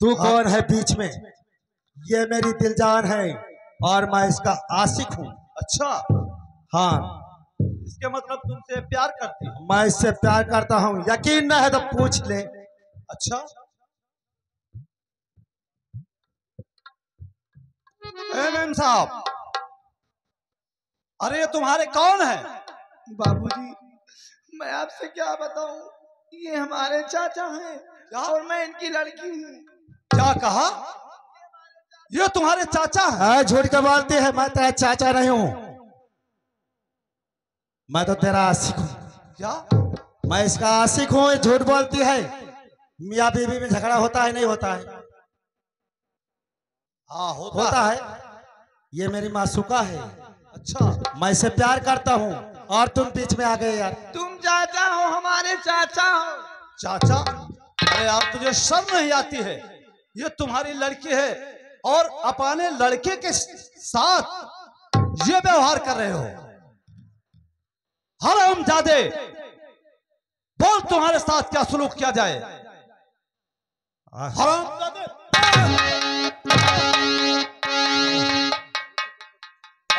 तू कौन है बीच में? ये मेरी दिलजान है और मैं इसका आशिक हूँ। अच्छा, हाँ, इसके मतलब तुमसे प्यार करती हो? मैं इससे प्यार करता हूँ। यकीन न है तो पूछ ले। अच्छा, एमएम साहब, अरे ये तुम्हारे कौन है? बाबूजी, मैं आपसे क्या बताऊं, ये हमारे चाचा हैं और मैं इनकी लड़की हूँ। क्या कहा? ये तुम्हारे चाचा हैं? हाँ, झूठ के बोलती है। मैं तेरा चाचा नहीं हूँ, मैं तो तेरा आशिक हूँ। क्या? मैं इसका आशिक हूँ। झूठ बोलती है। मियाँ बीवी में झगड़ा होता है नहीं होता है? हाँ, होता है। ये मेरी मासूका है। अच्छा, मैं इसे प्यार करता हूँ और तुम बीच में आ गए यार। तुम चाचा हो, हमारे चाचा हो। चाचा? अरे यार, तुझे शर्म नहीं आती है? ये तुम्हारी लड़की है और अपने लड़के के साथ ये व्यवहार कर रहे हो। हरामजादे, बोल तुम्हारे साथ क्या सलूक किया जाए? हरामजादे,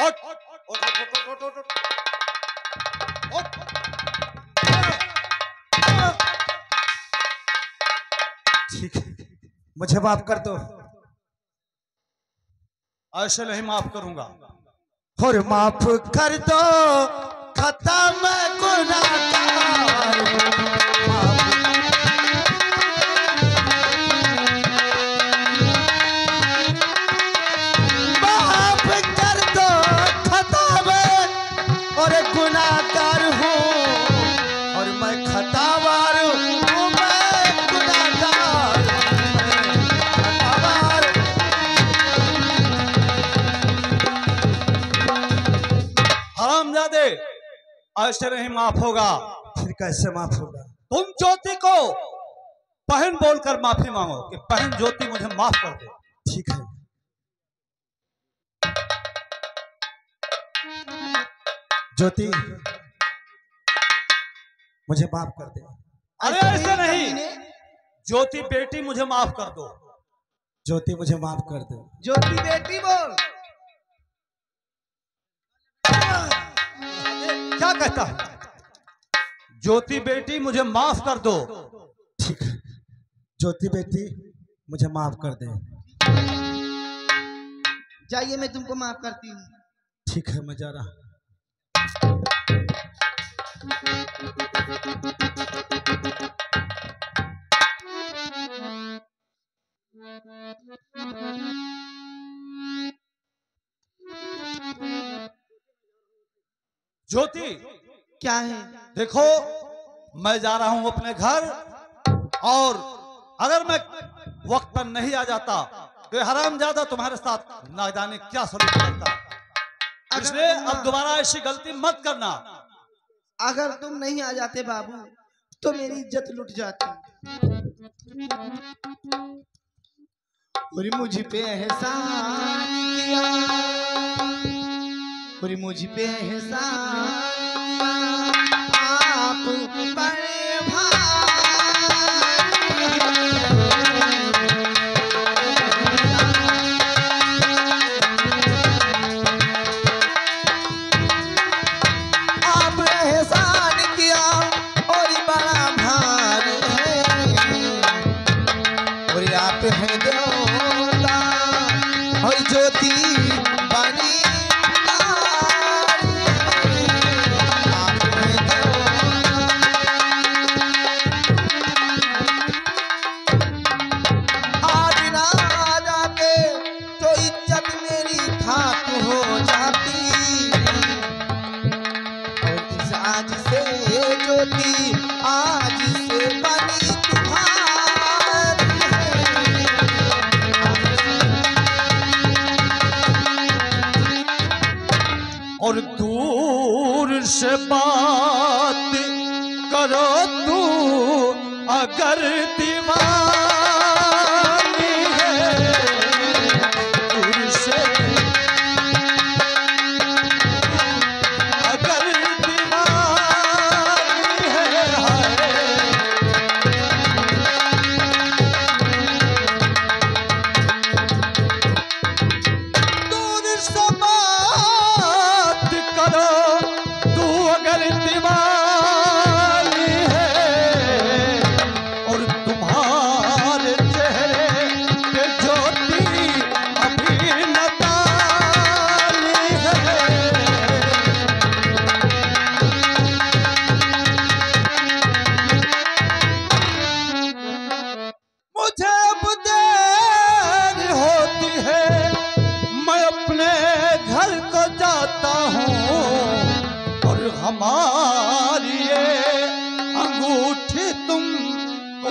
उठ, उठ, उठ, उठ, उठ, उठ, उठ, उठ। ठीक है, मुझे माफ कर दो। ऐसे नहीं माफ करूंगा। और माफ कर दो, खत्म गुनाहगार। माफ कर दो, खत्म और गुनाहगार हूँ और मैं खतावार हूँ। मैं गुनाहगार, खतावार। हरामजादे, ऐसे नहीं माफ होगा। फिर कैसे माफ होगा? तुम ज्योति को बहन बोलकर माफी मांगो कि बहन ज्योति मुझे माफ कर दे। ठीक है। ज्योति, मुझे माफ कर दे। अरे ऐसे नहीं, ज्योति बेटी मुझे माफ कर दो। ज्योति, मुझे माफ कर दो। ज्योति बेटी बोल। क्या कहता है? ज्योति बेटी मुझे माफ कर दो। ठीक है, ज्योति बेटी मुझे माफ कर दे। जाइए, मैं तुमको माफ करती हूँ। ठीक है, मैं जा रहा। ज्योति, क्या है? देखो, मैं जा रहा हूं अपने घर और अगर मैं वक्त पर नहीं आ जाता तो ये हरामजादा तुम्हारे साथ ना जाने क्या सलूक करता। इसलिए अब दोबारा ऐसी गलती मत करना। अगर तुम नहीं आ जाते बाबू तो मेरी इज्जत लुट जाती। और मुझ पे एहसान किया, और मुझ पे एहसान किया, आप बड़े भाई। आप एहसान किया और बड़ा भारी है, और आप हैं देवता और ज्योति बनी। और दूर से बात करो तू अगर दीवानी है, दूर से अगर दीवानी है,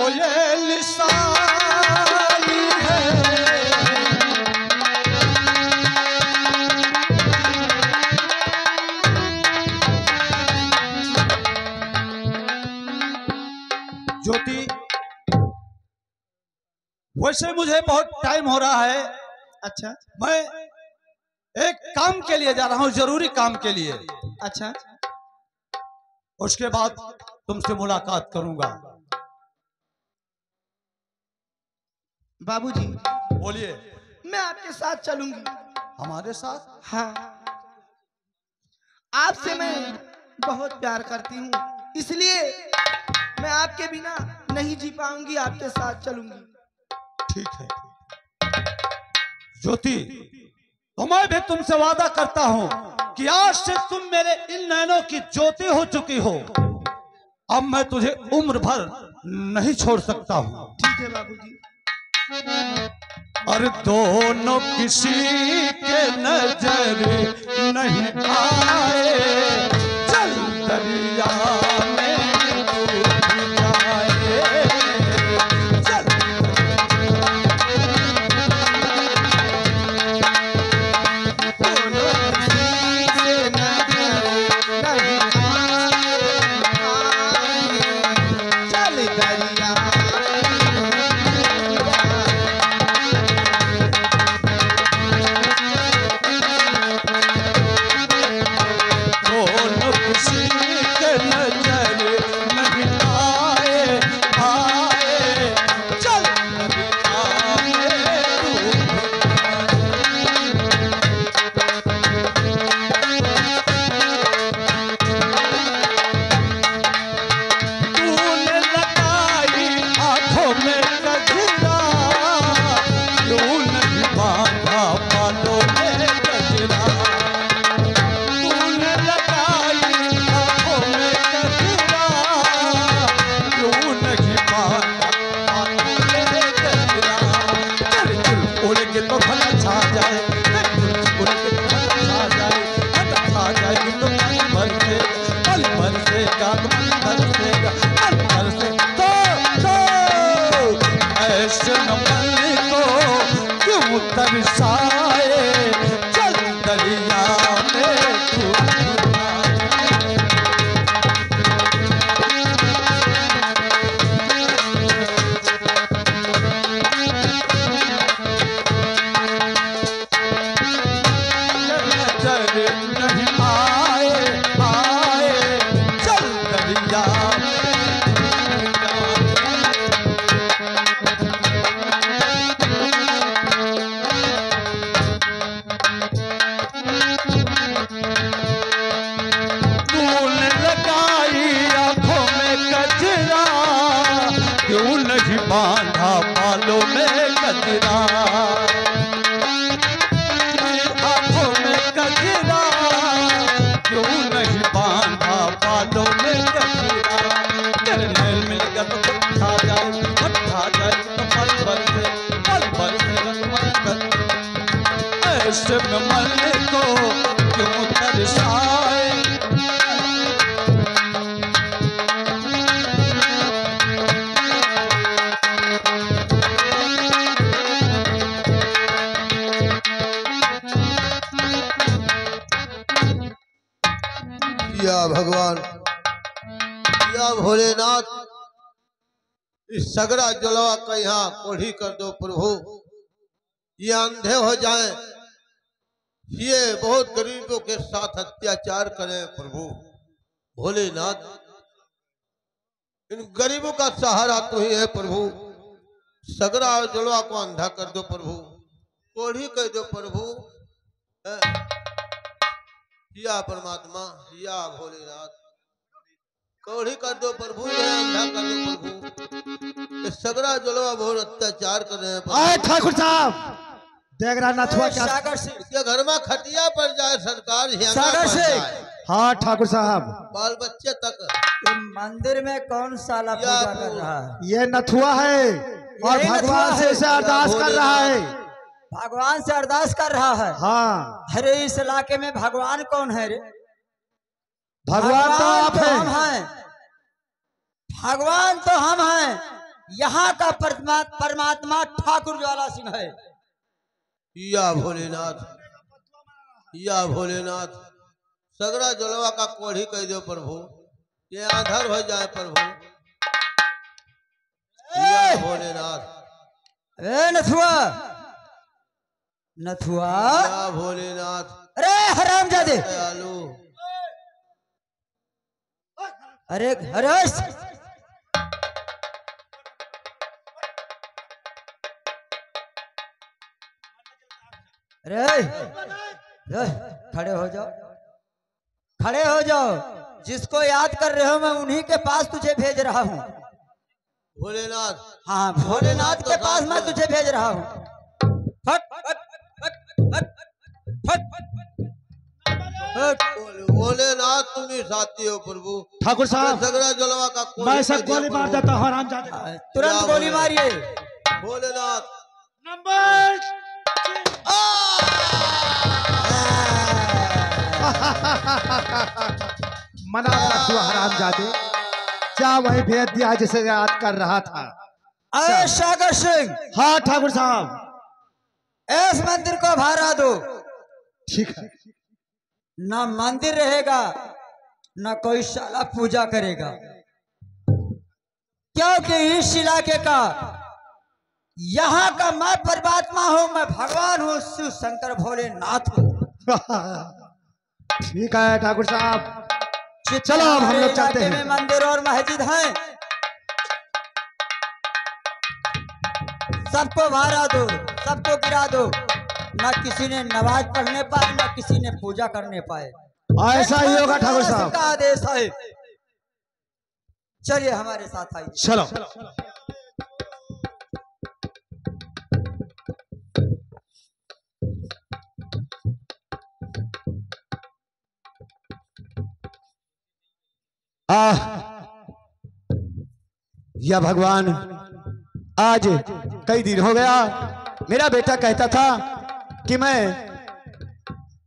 कोयल साई है। ज्योति, वैसे मुझे बहुत टाइम हो रहा है। अच्छा मैं एक काम के लिए जा रहा हूं, जरूरी काम के लिए। अच्छा, उसके बाद तुमसे मुलाकात करूंगा। बाबूजी बोलिए। मैं आपके साथ चलूंगी। हमारे साथ? हाँ, आपसे मैं बहुत प्यार करती हूँ, इसलिए मैं आपके बिना नहीं जी पाऊंगी, आपके साथ चलूंगी। ठीक है ज्योति, तो मैं भी तुमसे वादा करता हूं कि आज से तुम मेरे इन नैनों की ज्योति हो चुकी हो। अब मैं तुझे उम्र भर नहीं छोड़ सकता हूं। ठीक है बाबूजी। और दोनों किसी के नजर नहीं आए, चल दरिया में डूब जाए, चल। दोनों किसी से नजर नहीं आए, चल दरिया दोनों किसी के नजर नहीं आए, आए, चल दरिया में डूब तूने लगाई आंखों में गजरा, क्यों नहीं बांधा बालों में गजरा। तूने लगाई आंखों में गजरा, क्यों नहीं बांधा बालों में गजरा। चल चल उड़ के तो भला छा जाए, उड़ के तो भला छा जाए, छा जाएगी तो मन भर सेगा, मन बरसेगा, मन बरसेगा। तो ऐसे मन को क्यों तरसाए, चल दरिया में डूब जाए। नजर नहीं आए, आए, चल दरिया में डूब जाए। तूने लगाई आंखों में गजरा, क्यों नहीं बांधा बालों में गजरा। आंखों में गजरा, क्यों नहीं बांधा बालों में गजरा। तेरे नैन मिल गया तो खा जाए, खा जाए तो पल भर से मन कर। ऐसे में मन को क्यों तरसाए। या भगवान, या भोलेनाथ, इस सगरा जलवा का यहाँ कोढ़ी कर दो प्रभु। ये अंधे हो जाएं, ये बहुत गरीबों के साथ अत्याचार करें प्रभु। भोलेनाथ, इन गरीबों का सहारा तो ही है प्रभु। सगरा और जलवा को अंधा कर दो प्रभु, कोढ़ी कर दो प्रभु। या परमात्मा, या भोलेनाथ, कोढ़ी कर दो प्रभु, ये अंधा कर दो प्रभु। इस सगरा जलवा बहुत अत्याचार कर रहे हैं प्रभु। ठाकुर साहब, देख रहा नथुआ क्या? सागर सिंह, इसके घर में खटिया पर जाए सरकार, हियांगा सागर पर सिंह। जाए, हाँ ठाकुर साहब, बाल बच्चे तक। ये मंदिर में कौन साला या पूजा कर रहा है? ये नथुआ है और यही भगवान नथुआ से है। इसे अरदास कर रहा है। भगवान से अरदास कर रहा है। हाँ, अरे इस इलाके में भगवान कौन है रे? भगवान तो आप हम हैं। हैं, भगवान तो हम हैं। यहाँ का परमात्मा ठाकुर ज्वाला सिंह है। या भोलेनाथ, या भोलेनाथ, सगरा जलवा का कोढ़ी कह दो प्रभु, ये आंधर हो जाए प्रभु। या भोलेनाथ, ए नथुआ, नथुआ, या भोलेनाथ, अरे हरामजादे, दयालु, अरे हर्ष, अरे खड़े हो जाओ, खड़े हो जाओ। जिसको याद कर रहे हो मैं उन्हीं के पास तुझे भेज रहा हूँ। भोलेनाथ, हाँ, भोलेनाथ के पास मैं तुझे भेज रहा हूँ। फट फट फट फट फट फट। भोलेनाथ तुम ही साथी हो प्रभु। ठाकुर साहब, सगरा जलवा का कोढ़ी मैं कह सब दिया गोली मार प्रभु। देता हूँ हरामजादे। तुरंत गोली मारिए। भोलेनाथ, नंबर मना नथुआ हरामजादे, जा वही भेज दिया जिसे याद कर रहा था। अरे सागर सिंह, हाँ ठाकुर साहब, इस मंदिर को भाड़ा दो। ठीक है। ना मंदिर रहेगा ना कोई साला पूजा करेगा, क्योंकि इस इलाके का यहाँ का मैं परमात्मा हूँ, मैं भगवान हूँ, शिव शंकर भोलेनाथ हूँ। ठीक है ठाकुर साहब, जितने चलो अब हम हमारे लोग चलते इलाके हैं। में मंदिर और मस्जिद हैं, सबको भाड़ा दो, सबको गिरा दो। ना किसी ने नमाज पढ़ने पाए, ना किसी ने पूजा करने पाए। ऐसा ही होगा ठाकुर साहब। का आदेश है। चलिए हमारे साथ आइए। चलो। या भगवान, आज कई दिन हो गया मेरा बेटा कहता था कि मैं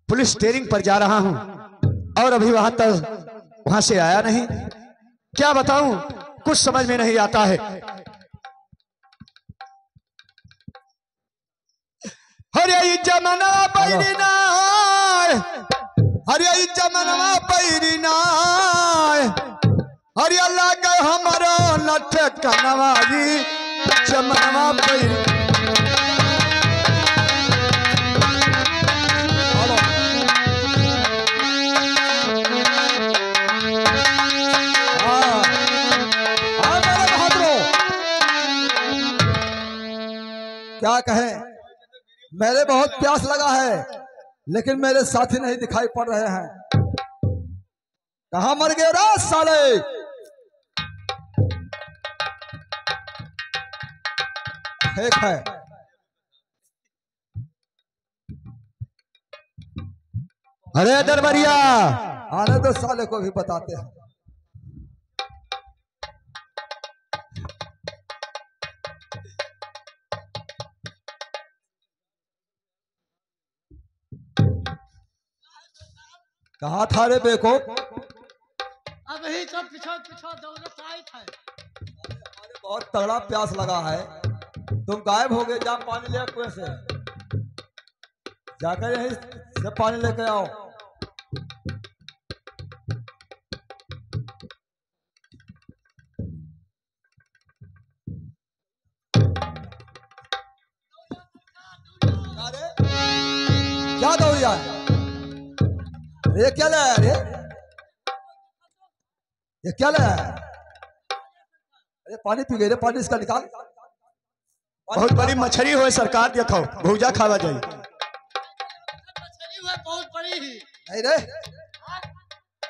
पुलिस ट्रेनिंग पर जा रहा हूं और अभी वहां से आया नहीं। क्या बताऊं, कुछ समझ में नहीं आता है। हरे जमना पैरिना, हरे जमनवा पैरिना, हरे अल्लाह के हमारा लठ कनवाई जमनवा पैरिना। क्या कहें, मेरे बहुत प्यास लगा है, लेकिन मेरे साथी नहीं दिखाई पड़ रहे हैं। कहां मर गए रे साले? ठीक है, अरे दरबारिया, आने दो, साले को भी बताते हैं। कहा था रे बेको? अब ही सब पिछड़ पिछड़ दौलत आई था। अरे बहुत तगड़ा प्यास लगा है, तुम गायब हो गए। जा पानी ले कुएं से, जाकर यहीं से पानी लेकर आओ। क्या दौड़िया है? ये क्या लाया रे? ये क्या लाया? अरे पानी पी गए रे, पानी इसका निकाल। बहुत बड़ी मछली हो सरकार, देखो भूजा खावा जाए। मछली हुआ बहुत बड़ी ही। नहीं रे,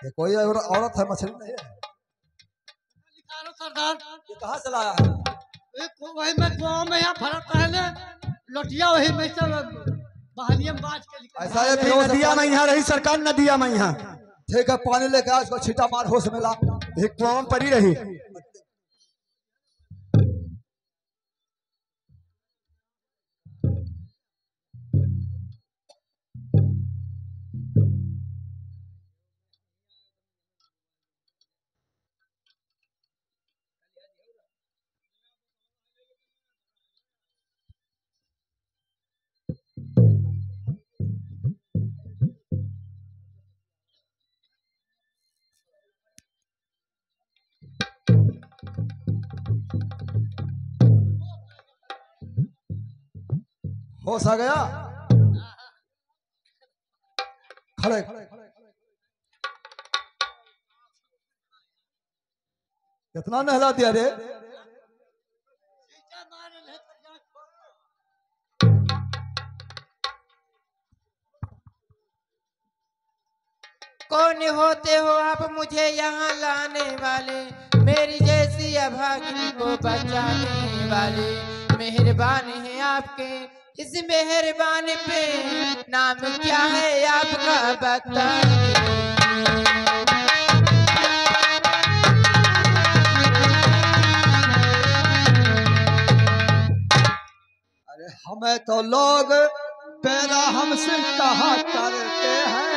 ये कोई औरत है, मछली नहीं है। निकालो सरदार। ये कहाँ से लाया है? वही में गाँव में यहाँ फरक पहले लोटिया वही में सब बहानिया में बाज के निकाल। ऐसा है, फिर नदिया में यहाँ रही सरकार, नदिया में यहाँ ठीक है, पानी लेके आ, इसको छीटा मार, होश में ला। एक कुआं में पड़ी रही। होश आ गया? खड़े कितना नहला दिया रे? कौन होते हो आप मुझे यहाँ लाने वाले, मेरी जैसी अभागिनी को बचाने वाले। मेहरबान है आपके इस मेहरबान पे, नाम क्या है आपका बताइए। अरे हमें तो लोग पैदा हमसे कहा करते हैं,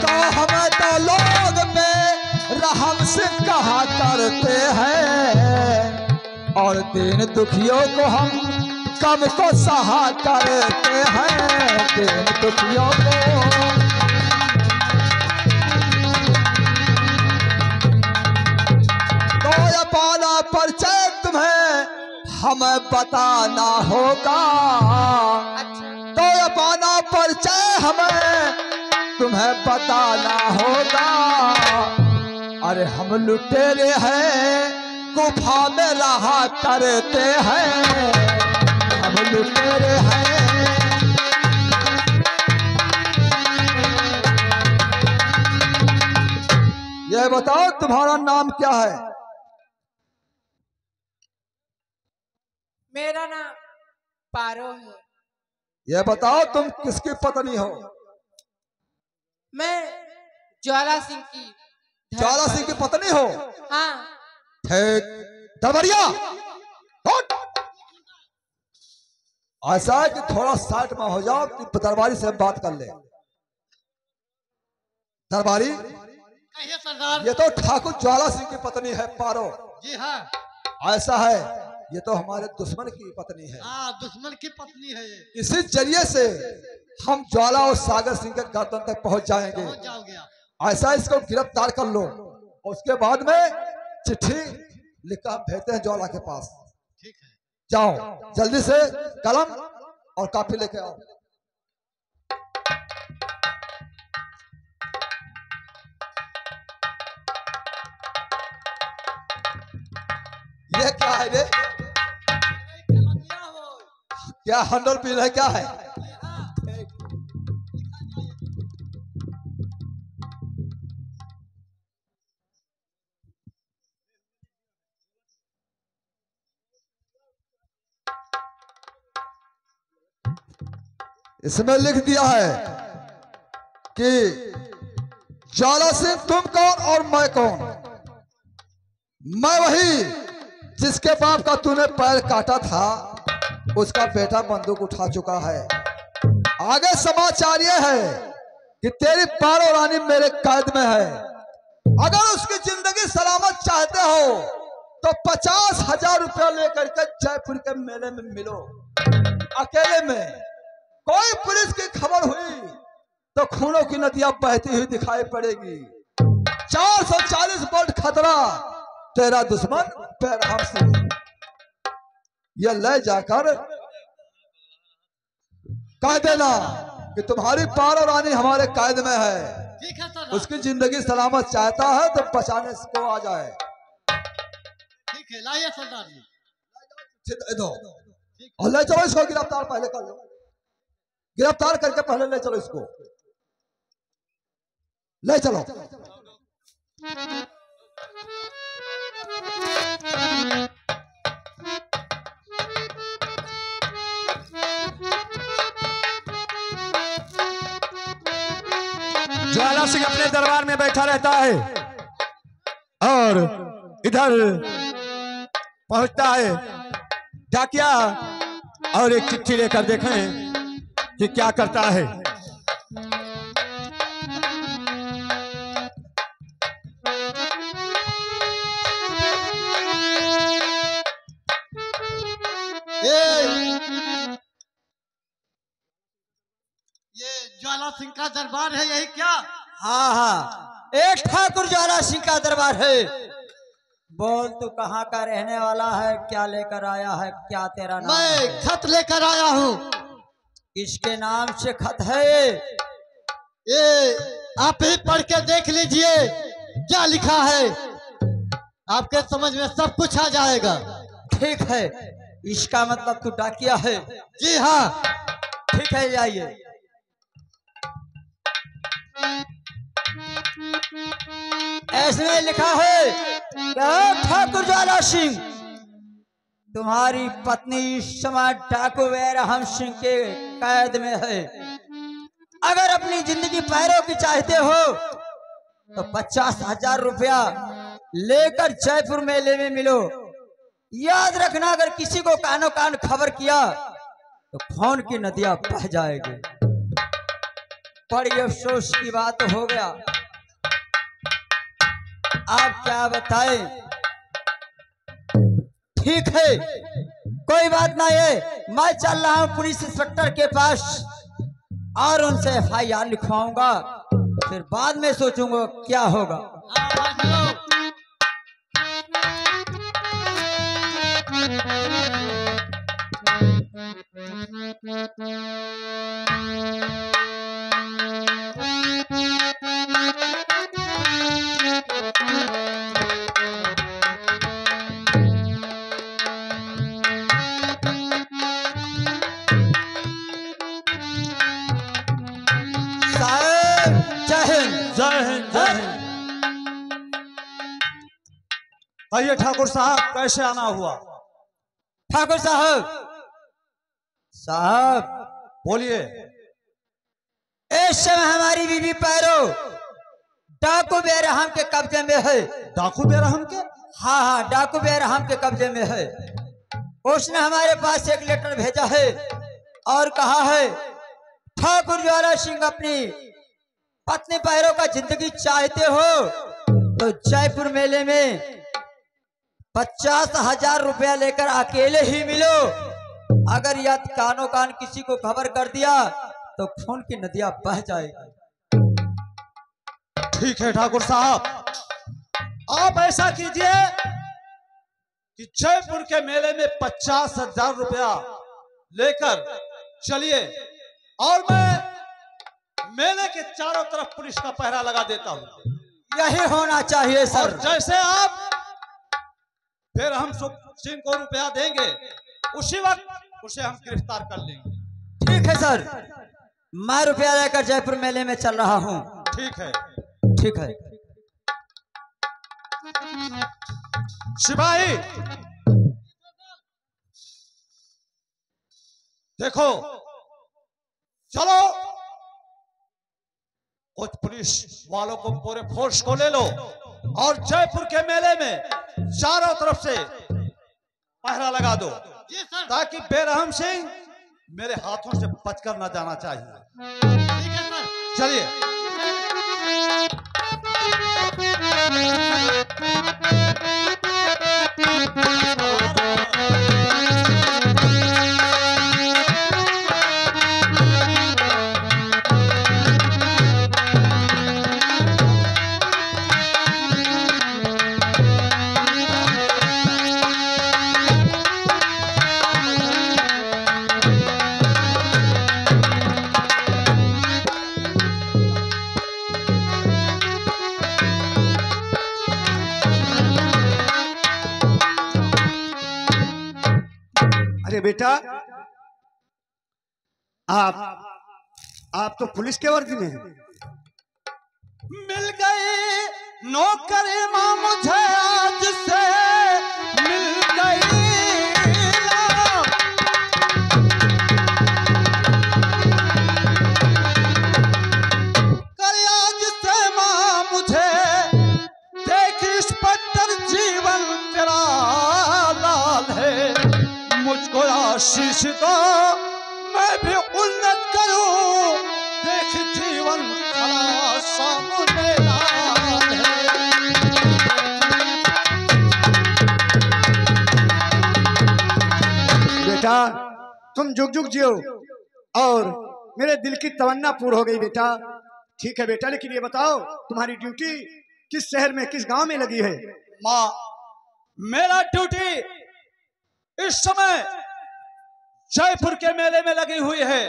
तो हमें तो लोग पैदा हमसे कहा करते हैं, और दीन दुखियों को हम कम को सहा करते हैं, दीन दुखियों को। पाना परिचय तुम्हें हमें बताना होगा, तो ये पाना परिचय हमें तुम्हें बताना होगा। अरे हम लुटेरे हैं गुफा में रहा करते हैं, हम लुटेरे हैं। ये बताओ तुम्हारा नाम क्या है? मेरा नाम पारो है। ये बताओ तुम किसकी पत्नी हो? मैं ज्वाला सिंह की। ज्वाला सिंह की पत्नी हो? हाँ। ठीक। दरबारिया ऐसा है कि थोड़ा साइड में हो जाओ कि दरबारी से बात कर ले। दरबारी, कहिए सरदार। ये तो ठाकुर ज्वाला सिंह की पत्नी है पारो। जी हाँ। ऐसा है, ये तो हमारे दुश्मन की पत्नी है। हाँ, दुश्मन की पत्नी है ये। इसी जरिए से हम ज्वाला और सागर सिंह के गर्दन तक पहुंच जाएंगे। पहुंच जाओगे आप। ऐसा इसको गिरफ्तार कर लो और उसके बाद में चिट्ठी लिखकर भेजते हैं ज्वाला के पास। ठीक है। जाओ जल्दी से कलम और कॉपी लेके आओ। ये क्या है रे? क्या हंडल पी रहे, क्या है? इसमें लिख दिया है कि ज्वाला सिंह तुम कौन और मैं कौन? मैं वही जिसके बाप का तूने पैर काटा था, उसका बेटा बंदूक उठा चुका है। आगे समाचार ये है कि तेरी पारो रानी मेरे कैद में है। अगर उसकी जिंदगी सलामत चाहते हो तो 50,000 रुपया लेकर के जयपुर के मेले में मिलो। अकेले में कोई पुलिस की खबर हुई तो खूनों की नदियां बहती हुई दिखाई पड़ेगी। 440 वोल्ट खतरा, तेरा दुश्मन पैरहम सिंह। यह ले जाकर कह देना कि तुम्हारी पारो रानी हमारे कैद में है। ठीक है सरदार। उसकी जिंदगी सलामत चाहता है तो बचाने को आ जाए। ठीक है, लाइए सरदार जी। दो और ले चलो इसको, गिरफ्तार पहले कर लो। गिरफ्तार करके पहले ले चलो इसको, ले चलो। ज्वाला सिंह अपने दरबार में बैठा रहता है और इधर पहुंचता है डाकिया और एक चिट्ठी लेकर देखें कि क्या करता है। ये ज्वाला सिंह का दरबार है, यही क्या? हाँ हाँ, एक ठाकुर ज्वाला सिंह का दरबार है। बोल तू कहाँ का रहने वाला है, क्या लेकर आया है, क्या तेरा नाम है? मैं खत लेकर आया हूँ। किसके नाम से खत है? ये आप ही पढ़ के देख लीजिए क्या लिखा है, आपके समझ में सब कुछ आ जाएगा। ठीक है, इसका मतलब तू डाकिया है? जी हाँ। ठीक है, जाइए। ऐसे लिखा है कि ठाकुर ज्वाला सिंह, तुम्हारी पत्नी इस समय डाकू बैरहम सिंह के कैद में है। अगर अपनी जिंदगी पैरों की चाहते हो तो 50,000 रुपया लेकर जयपुर मेले में मिलो। याद रखना, अगर किसी को कानो कान खबर किया तो खून की नदियां बह जाएगी। बड़ी अफसोस की बात हो गया, आप क्या बताएं। ठीक है, कोई बात ना है, मैं चल रहा हूं पुलिस इंस्पेक्टर के पास और उनसे FIR लिखवाऊंगा, फिर बाद में सोचूंगा क्या होगा। कहिए ठाकुर साहब, कैसे आना हुआ? ठाकुर साहब बोलिए। इस समय हमारी बीवी पैरो डाकू बेरहम के कब्जे में है। डाकू बेरहम के? हाँ, डाकू बेरहम के कब्जे में है। उसने हमारे पास एक लेटर भेजा है और कहा है, ठाकुर ज्वाला सिंह अपनी पत्नी पैरो का जिंदगी चाहते हो तो जयपुर मेले में 50,000 रुपया लेकर अकेले ही मिलो। अगर यह कानो कान किसी को खबर कर दिया तो खून की नदियां बह जाएगी। ठीक है ठाकुर साहब, आप ऐसा कीजिए कि जयपुर के मेले में 50,000 रुपया लेकर चलिए और मैं मेले के चारों तरफ पुलिस का पहरा लगा देता हूं। यही होना चाहिए सर। और जैसे आप फिर हम सिंह को रुपया देंगे, उसी वक्त उसे हम गिरफ्तार कर लेंगे। ठीक है सर, मैं रुपया लेकर जयपुर मेले में चल रहा हूँ। ठीक है। ठीक है। सिपाही देखो, चलो कुछ पुलिस वालों को, पूरे फोर्स को ले लो और जयपुर के मेले में चारों तरफ से पहरा लगा दो ताकि बेरहम सिंह मेरे हाथों से बचकर न जाना चाहिए। चलिए। अरे बेटा, आप तो पुलिस के वर्दी में हैं। मिल गई नौकरी मां मुझे आज से, मिल गई नौकरी आज से मां मुझे, देख इंस्पेक्टर जीवन तेरा लाल है। मुझको आशीष दो मैं भी उन्नत करूं, देख जीवन खड़ा सामने लाल है। बेटा तुम जुग जुग जियो और मेरे दिल की तमन्ना पूर्ण हो गई बेटा। ठीक है बेटा, लेकिन ये बताओ तुम्हारी ड्यूटी किस शहर में, किस गांव में लगी है? माँ, मेरा ड्यूटी इस समय जयपुर के मेले में लगी हुई है,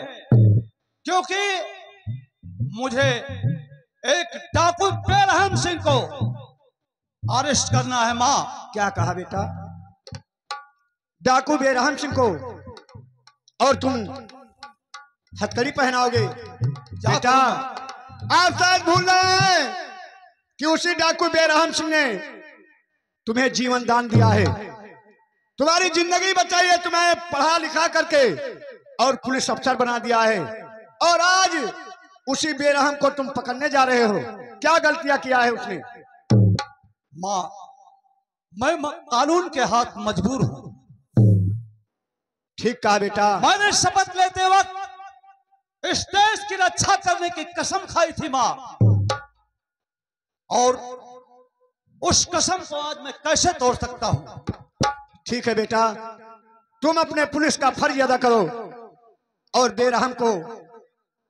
क्योंकि मुझे एक डाकू बेरहम सिंह को अरेस्ट करना है। माँ, क्या कहा बेटा? डाकू बेरहम सिंह को? और तुम हथकड़ी पहनाओगे? बेटा, आप शायद भूल रहे हैं कि उसी डाकू बेरहम सिंह ने तुम्हें जीवन दान दिया है, तुम्हारी जिंदगी बचाई है, तुम्हें पढ़ा लिखा करके और पुलिस अफसर बना दिया है, और आज उसी बेरहम को तुम पकड़ने जा रहे हो। क्या गलतियां किया है उसने? माँ, मैं कानून के हाथ मजबूर हूं। ठीक कहा बेटा। मैंने शपथ लेते वक्त इस देश की रक्षा करने की कसम खाई थी माँ, और उस कसम को आज मैं कैसे तोड़ सकता हूं? ठीक है बेटा, तुम अपने पुलिस का फर्ज अदा करो और बेरहम को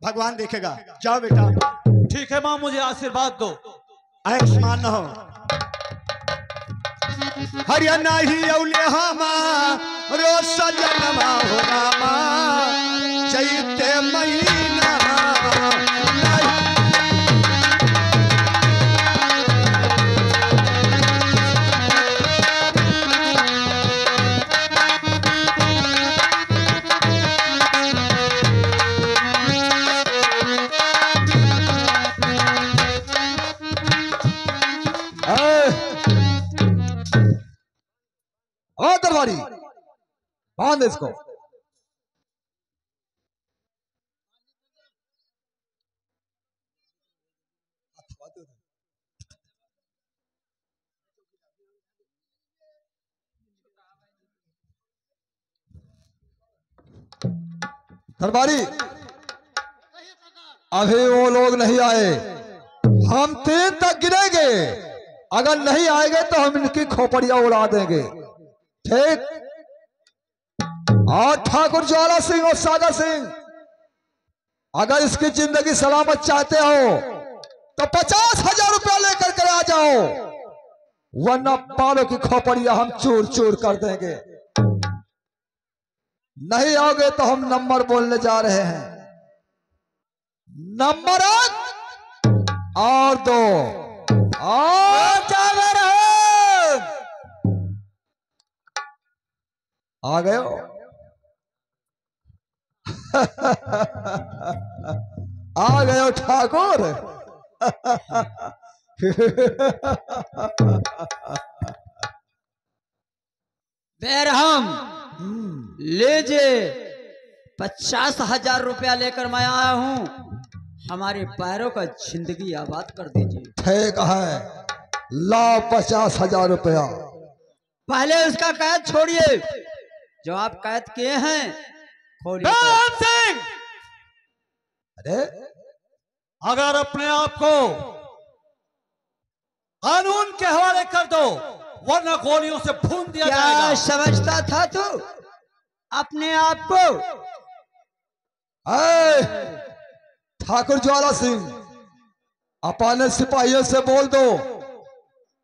भगवान देखेगा। जाओ बेटा। ठीक है माँ, मुझे आशीर्वाद दो। आयुष्मान न हो। हरियाणा ही औले हमा रोज सजनमा हो रामा, चैते महीना दरबारी बांध इसको। दरबारी, अभी वो लोग नहीं आए, हम 3 तक गिरेंगे, अगर नहीं आएंगे तो हम इनकी खोपड़ियां उड़ा देंगे। ठीक? और ठाकुर ज्वाला सिंह और सागर सिंह, अगर इसकी जिंदगी सलामत चाहते हो तो 50,000 रुपया लेकर के आ जाओ, वरना बालों की खोपड़ियां हम चूर चूर कर देंगे। नहीं आओगे तो हम नंबर बोलने जा रहे हैं। नंबर 1 और 2 और आ गए हो। आ गए हो ठाकुर। बेरहम, लीजिए 50,000 रुपया लेकर मैं आया हूँ, हमारे पैरों का जिंदगी आबाद कर दीजिए। ठीक है, लाओ 50,000 रुपया। पहले उसका कैद छोड़िए, जो आप कैद किए हैं खोलिए। सिंह, अरे अगर अपने आप को कानून के हवाले कर दो, वरना गोलियों से भून दिया जाएगा। क्या समझता था तू अपने आप को? ठाकुर ज्वाला सिंह, अपने सिपाहियों से बोल दो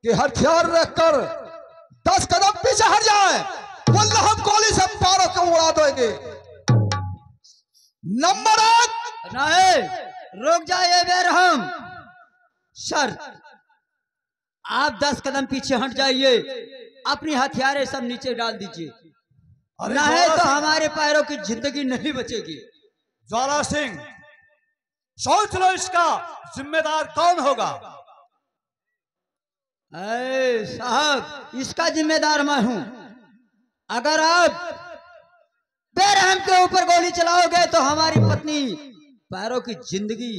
कि हथियार रखकर 10 कदम पीछे हट जाए, वरना हम गोली से पारों को उड़ा देंगे। नंबर 1। नहीं, रुक जाइए बेरहम सर, आप 10 कदम पीछे हट जाइए, अपनी हथियारें सब नीचे डाल दीजिए, नहीं तो हमारे पैरों की जिंदगी नहीं बचेगी। ज्वाला सिंह, सोच लो इसका जिम्मेदार कौन होगा। साहब, इसका जिम्मेदार मैं हूं। अगर आप बेरहम के ऊपर गोली चलाओगे तो हमारी पत्नी पैरों की जिंदगी